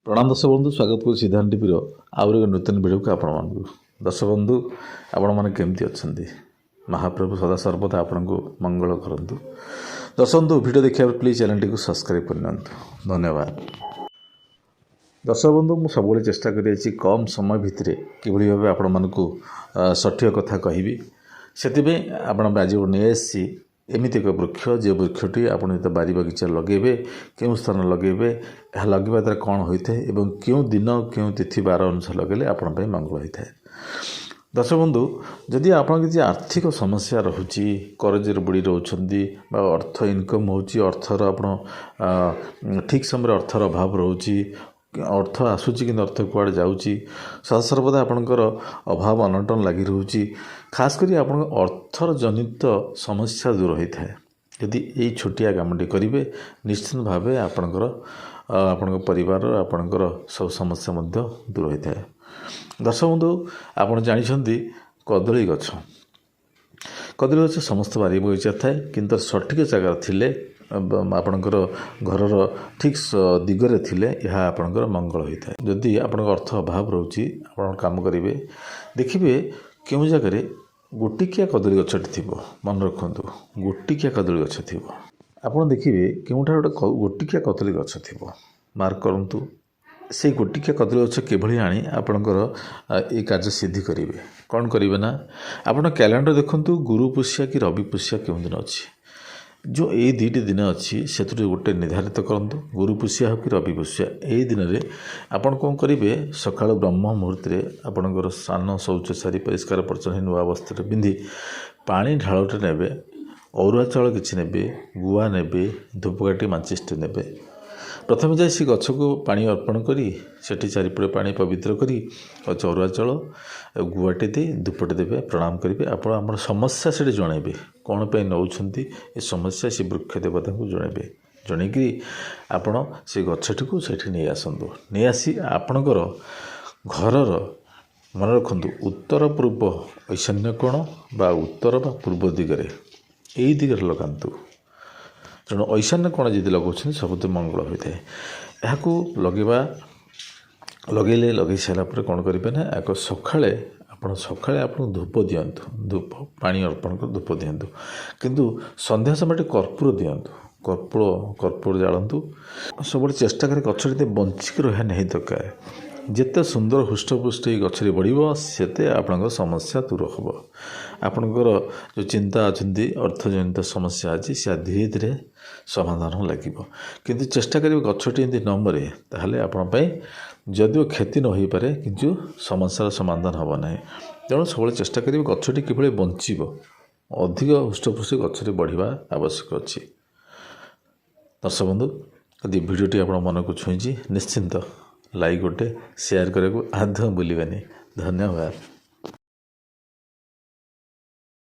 प्रणाम दर्शक बंधु स्वागत करूँ सिद्धांत टीवी आउर एक नूतन वीडियो को आपण मानू दर्शक बंधु आपण मैंने केमती अच्छा महाप्रभु सदा सर्वदा आपण को मंगल करंतु। दर्शक बंधु वीडियो देखा प्लीज चैनल टी सब्सक्राइब करनी धन्यवाद। दर्शक बंधु मुझे सब चेष्टा कर कम समय भितर किभली भाव आपण मानक सठिक कथा कहि से आपण आज नहीं एमती एक वृक्ष जो वृक्षटी आपड़ जो बारी बगीचा लगे क्यों स्थान लगे यह लगे द्वारा कौन होता है और क्यों दिन क्यों तिथि बार अनुसार लगेले आपण मंगल होता है। दर्शक बंधु जदि आप किसी आर्थिक समस्या रोचे करजर बुड़ी रोचान अर्थ इनकम होर्थर आप ठीक समय अर्थर अभाव रोचे अर्थ आसूची कि अर्थ कुआड़े जाऊँगी सदा सर्वदा आपणकर अभाव अनटन लगी रोचे खास करी आपण अर्थर जनित समस्या दूर होता है। यदि यही छोटिया कामटी करेंगे निश्चित भाव आपणकर आपण परिवार आपणकर सब समस्या दूर होता है। दर्शक बंधु आप जानते कदली गछ समस्त बारी बगीचा थाए किंतु सठिक जगार थिले आपणकर घरर ठीक दिगरे थिले यह आपणकर मंगल होता है। जदि आपण अर्थ अभाव रोचे आप काम करेंगे देखिए क्यों जगह गोटिकिया कदली गछटी थी मन रखु गोटिकिया कदली गछ थी आप देखिए क्योंठार गोटे गोटिकिया कदली गछ थी मार्क करूँ से गोटिकिया कदली गछ किभली आनी आपणकर ये कार्य सिद्धि करेंगे कौन करेंगे ना आप कैलेंडर देखु गुरु पुष्या कि रवि पुष्या क्यों दिन अच्छी जो ये दुईटी दिन अच्छी से गोटे निर्धारित करूँ गुरु पुष्या हो कि रवि पुष्या यही दिन में आपड़ कौन करेंगे सकाल ब्रह्म मुहूर्त आपणकर स्नान शौच सारी परिष्कार परिच्छन्न नुआ वस्त्र पिंधि पानी ढालटे ने अरुआ चाउल किसी ने गुआ ने धूपकाठी माचिष्ट ने प्रथम जाए से गछ को पानी अर्पण करी सेठी चारिपटे पानी पवित्र करी अरुआ चाउल गुआटे दे धूपटे देवे प्रणाम करेंगे आप समस्या से जनइबे कौन पे नौकरी ये समस्या से वृक्ष देवता को जनइबे जनईकि आपण से गछटी को सेठी नहीं आसतु नहीं आसी आपणकर घरर मन रखु उत्तर पूर्व ईशान्य कोण बा उत्तर बा पूर्व दिगरे यही दिगरे लगातु तेणु ईशान्य कोण जी लगाऊँ सब मंगल होता है। यहाँ लगेवा लगेले लगे सारापर कौन करेंगे ना एक सकाଳେ ଆପଣ ସକାଳେ ଆପଣ ଧୂପ ଦିଅନ୍ତୁ ଧୂପ ପାଣି ଅର୍ପଣ କରି ଧୂପ ଦିଅନ୍ତୁ କିନ୍ତୁ ସନ୍ଧ୍ୟା ସମୟରେ କର୍ପୂର ଦିଅନ୍ତୁ କର୍ପୂର ଜାଳନ୍ତୁ ସବୁବେଳେ ଚେଷ୍ଟା କରି ଗଛଟି ବଞ୍ଚିକି ରହିବା ନାହିଁ ଦରକାର ଯେତେ ସୁନ୍ଦର ହୃଷ୍ଟପୃଷ୍ଟ ଏଇ ଗଛରେ ବଢ଼ିବ ସେତେ ଆପଣଙ୍କ ସମସ୍ୟା ଦୂର ହେବ ଆପଣଙ୍କର ଯେଉଁ ଚିନ୍ତା ଅଛନ୍ତି ଅର୍ଥଜନିତ ସମସ୍ୟା ଅଛି ସେ ଧୀରେ ଧୀରେ ସମାଧାନ ଲାଗିବ କିନ୍ତୁ ଚେଷ୍ଟା କରିବେ ଗଛଟି ଏମିତି ନ ମରେ ତାହେଲେ ଆପଣ ପାଇଁ जदिव क्षति न हो पारे किंतु समस्यार समाधान हम ना तेणु सब चेष्टा करेंगे गछटी किभली बंचब अधिक हृष्टपुष्ट गछरे बढ़िया आवश्यक अच्छी। दर्शक बंधु यदि भिडियोटी आप मन को छुई निश्चिंत लाइक गोटे शेयर करने को आदौ भूलें। धन्यवाद।